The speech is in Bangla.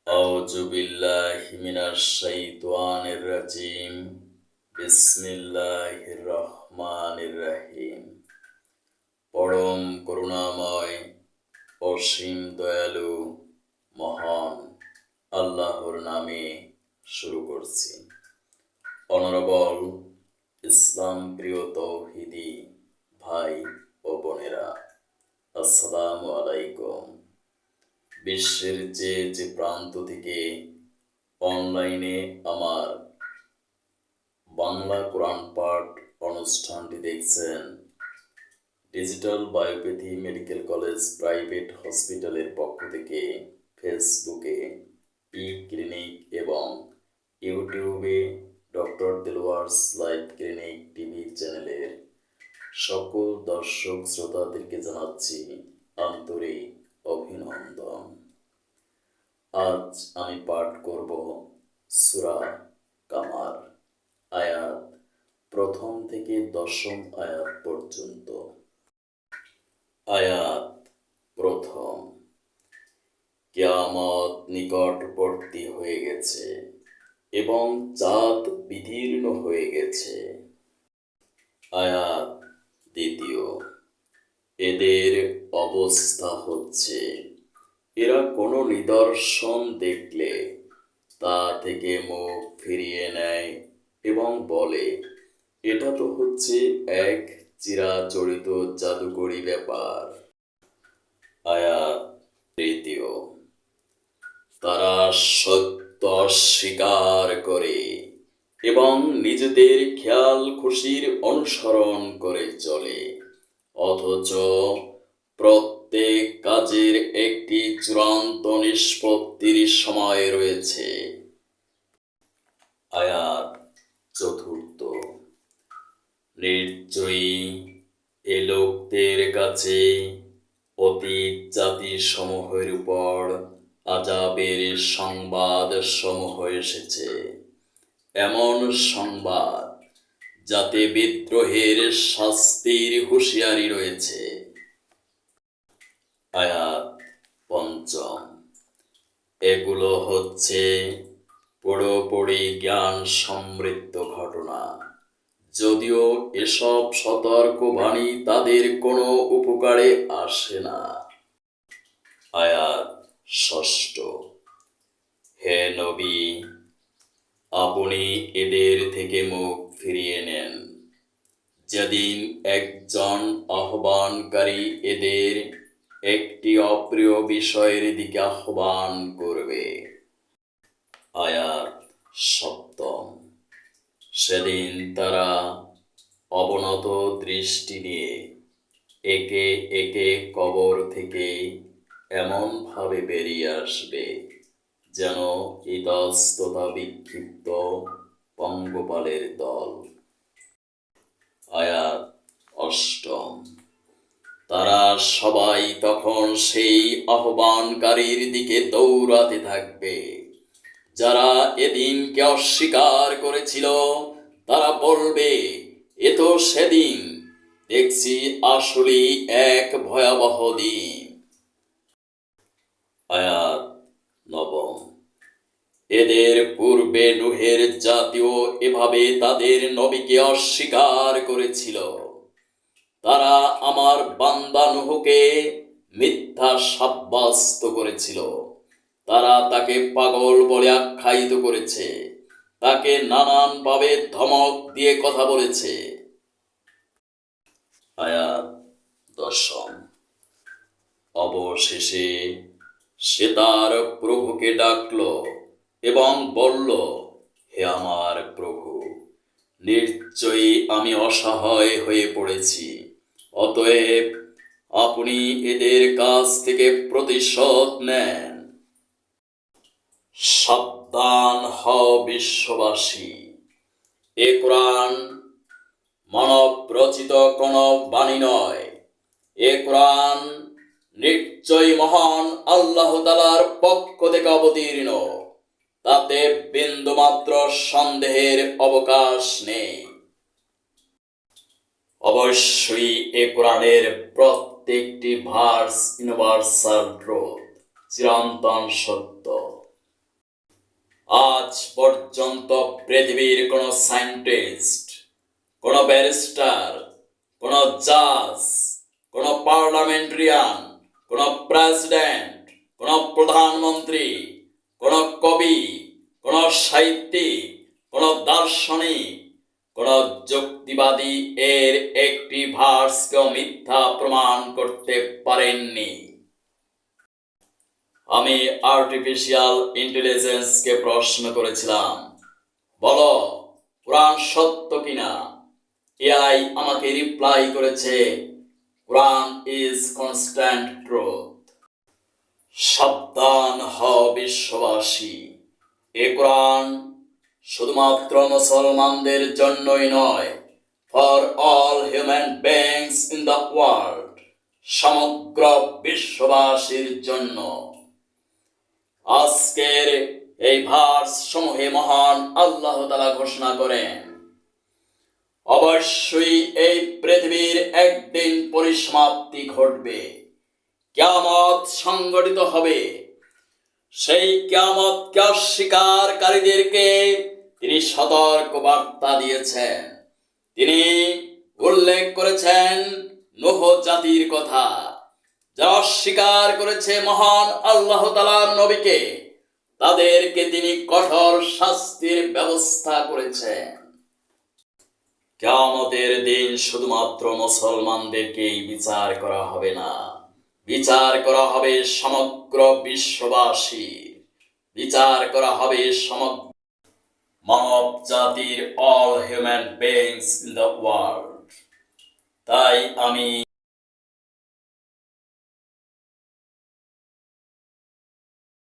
আউযু বিল্লাহি মিনাশ শাইতানির রাজিম। বিসমিল্লাহির রহমানির রহিম। পরম করুণাময়, অসীম দয়ালু, মহান আল্লাহর নামে শুরু করছি। অনারেবল ইসলাম প্রিয় তৌহিদি ভাই ও বোনেরা, আসসালামু আলাইকুম। বিশ্বের যে প্রান্ত থেকে অনলাইনে আমার বাংলা কোরআন পাঠ অনুষ্ঠানটি দেখছেন, ডিজিটাল বায়োপ্যাথি মেডিকেল কলেজ প্রাইভেট হসপিটালের পক্ষ থেকে ফেসবুকে, ই ক্লিনিক এবং ইউটিউবে ডক্টর দেলোয়ার্স লাইভ ক্লিনিক টিভি চ্যানেলের সকল দর্শক শ্রোতাদেরকে জানাচ্ছি আন্তরিক অভিনন্দন। আজ আমি পাঠ করব সূরা কামার, আয়াত প্রথম থেকে দশম আয়াত পর্যন্ত। আয়াত প্রথম। কিয়ামত নিকটবর্তী হয়ে গেছে এবং চাঁদ বিদীর্ণ হয়ে গেছে। আয়াত দ্বিতীয়। এদের অবস্থা হচ্ছে, এরা কোনো নিদর্শন দেখলে তা থেকে মুখ ফিরিয়ে নেয় এবং বলে, এটা তো হচ্ছে এক চিরাচরিত জাদুকরী ব্যাপার। আয়াত তৃতীয়। তারা সত্য অস্বীকার করে এবং নিজেদের খেয়াল খুশির অনুসরণ করে চলে, অথচ প্রত্যেক কাজের একটি চূড়ান্ত নিষ্পত্তির সময় রয়েছে। আয়াত চতুর্থ। নিশ্চয়ই এ লোকদের কাছে অতীত জাতিসমূহের উপর আযাবের সংবাদ সমূহ এসেছে, এমন সংবাদ যাতে বিদ্রোহের শাস্তির হুঁশিয়ারি রয়েছে। আয়াত পঞ্চম। এগুলো হচ্ছে পুরোপুরি জ্ঞান সমৃদ্ধ ঘটনা, যদিও এসব সতর্কবাণী তাদের কোনো উপকারে আসে না। আয়াত ষষ্ঠ। হে নবী, আপনি এদের থেকে মুখ ফিরিয়ে নেন যেদিন একজন আহ্বানকারী এদের একটি অপ্রিয় বিষয়ের দিকে আহ্বান করবে। আয়াত সপ্তম। সেদিন তারা অবনত দৃষ্টি নিয়ে একে একে কবর থেকে এমনভাবে বেরিয়ে আসবে যেন ইতস্ততা বিক্ষিপ্ত পঙ্গপালের দল। আয়াত অষ্টম। তারা সবাই তখন সেই আহ্বানকারীর দিকে দৌড়াতে থাকবে যারা এদিনকে অস্বীকার করেছিল। তারা বলবে, এ তো সেদিন, দেখছি আসলেই এক ভয়াবহ দিন। আয়াত নবম। এদের পূর্বে নূহের জাতীয় এভাবে তাদের নবীকে অস্বীকার করেছিল। তারা আমার বান্দা নূহকে মিথ্যা সাব্যস্ত করেছিল। তারা তাকে পাগল বলে আখ্যায়িত করেছে, তাকে নানানভাবে ধমক দিয়ে কথা বলেছে। আয়াত দশম। অবশেষে সে তার প্রভুকে ডাকল এবং বলল, হে আমার প্রভু, নিশ্চয়ই আমি অসহায় হয়ে পড়েছি, অতএব আপনি এদের কাছ থেকে প্রতিশোধ নেন। সাবধান হও বিশ্ববাসী, এ কোরআন মানব রচিত কোনো বাণী নয়। এ কোরআন নিশ্চয়ই মহান আল্লাহ তাআলার পক্ষ থেকে অবতীর্ণ, তাতে বিন্দুমাত্র সন্দেহের অবকাশ নেই। অবশ্যই এ কোরআনের প্রত্যেকটি ভার্স ইউনিভার্সাল ট্রুথ, চিরন্তন সত্য। আজ পর্যন্ত পৃথিবীর কোনো সায়েন্টিস্ট, কোনো ব্যারিস্টার, কোনো জাজ, কোনো পার্লামেন্টারিয়ান, কোনো প্রেসিডেন্ট, কোনো প্রধানমন্ত্রী, কোনো কবি, কোনো সাহিত্যিক, কোনো দার্শনিক, কোনো যুক্তিবাদী এর একটি ভার্সকেও মিথ্যা প্রমাণ করতে পারেননি। আমি আর্টিফিশিয়াল ইন্টেলিজেন্সকে প্রশ্ন করেছিলাম, বলো কোরআন সত্য কিনা। এআই আমাকে রিপ্লাই করেছে, কোরআন ইজ কনস্ট্যান্ট ট্রুথ। সাবধান হও বিশ্ববাসী, এ কোরআন শুধুমাত্র মুসলমানদের জন্যই নয়, for all human beings in the world, সমগ্র বিশ্ববাসীর জন্য। আজকের এই ভার্স সমূহে মহান আল্লাহ তাআলা ঘোষণা করেন, অবশ্যই এই পৃথিবীর একদিন পরিসমাপ্তি ঘটবে, কিয়ামত সংঘটিত হবে। সেই কিয়ামতকে অস্বীকারীদেরকে তিনি সতর্ক বার্তা দিয়েছেন। তিনি উল্লেখ করেছেন নূহ জাতির কথা, যারা অস্বীকার করেছে মহান আল্লাহ তাআলার নবীকে, তাদেরকে তিনি কঠোর শাস্তির ব্যবস্থা করেছেন। কিয়ামতের দিন শুধুমাত্র মুসলমানদেরকেই বিচার করা হবে না, বিচার করা হবে সমগ্র বিশ্ববাসী, বিচার করা হবে সমগ্র মানব জাতির, all human beings in the world. তাই আমি